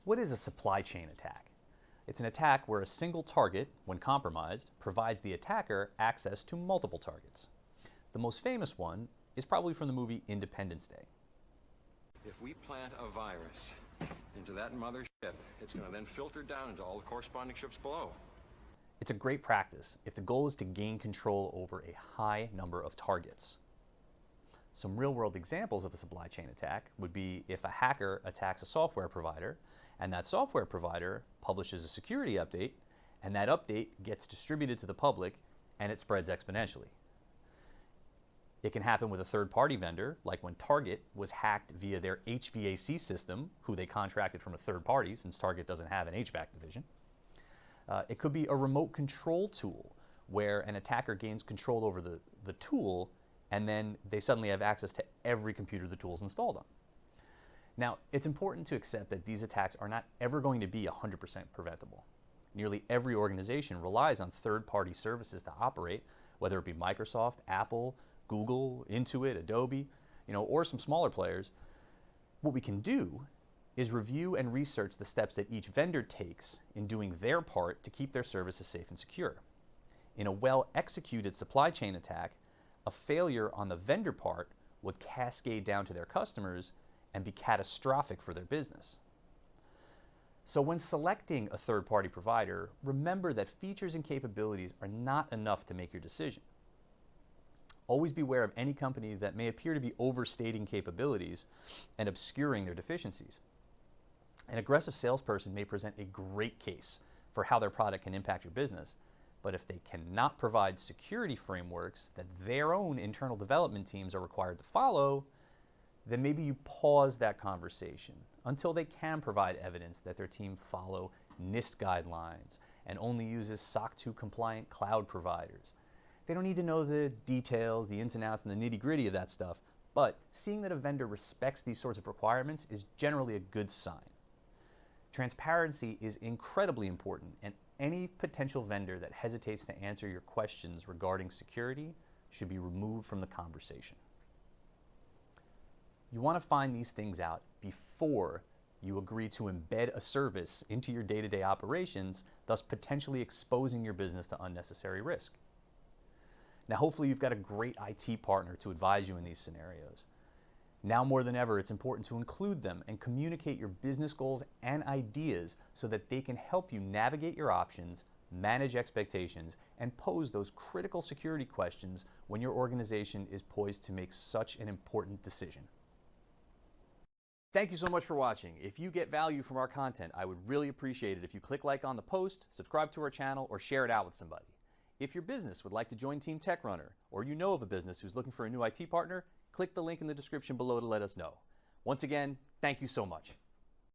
What is a supply chain attack? It's an attack where a single target, when compromised, provides the attacker access to multiple targets. The most famous one is probably from the movie Independence Day. If we plant a virus into that mothership, it's going to then filter down into all the corresponding ships below. It's a great practice if the goal is to gain control over a high number of targets. Some real-world examples of a supply chain attack would be if a hacker attacks a software provider and that software provider publishes a security update and that update gets distributed to the public and it spreads exponentially. It can happen with a third-party vendor, like when Target was hacked via their HVAC system, who they contracted from a third party since Target doesn't have an HVAC division. It could be a remote control tool where an attacker gains control over the tool and then they suddenly have access to every computer the tool is installed on. Now, it's important to accept that these attacks are not ever going to be 100% preventable. Nearly every organization relies on third-party services to operate, whether it be Microsoft, Apple, Google, Intuit, Adobe, or some smaller players. What we can do is review and research the steps that each vendor takes in doing their part to keep their services safe and secure. In a well-executed supply chain attack, a failure on the vendor part would cascade down to their customers and be catastrophic for their business. So when selecting a third-party provider, remember that features and capabilities are not enough to make your decision. Always beware of any company that may appear to be overstating capabilities and obscuring their deficiencies. An aggressive salesperson may present a great case for how their product can impact your business, but if they cannot provide security frameworks that their own internal development teams are required to follow, then maybe you pause that conversation until they can provide evidence that their team follow NIST guidelines and only uses SOC 2 compliant cloud providers. They don't need to know the details, the ins and outs, and the nitty-gritty of that stuff, but seeing that a vendor respects these sorts of requirements is generally a good sign. Transparency is incredibly important, and any potential vendor that hesitates to answer your questions regarding security should be removed from the conversation. You want to find these things out before you agree to embed a service into your day-to-day operations, thus potentially exposing your business to unnecessary risk. Now, hopefully you've got a great IT partner to advise you in these scenarios. Now more than ever, it's important to include them and communicate your business goals and ideas so that they can help you navigate your options, manage expectations, and pose those critical security questions when your organization is poised to make such an important decision. Thank you so much for watching. If you get value from our content, I would really appreciate it if you click like on the post, subscribe to our channel, or share it out with somebody. If your business would like to join Team TechRunner, or you know of a business who's looking for a new IT partner, click the link in the description below to let us know. Once again, thank you so much.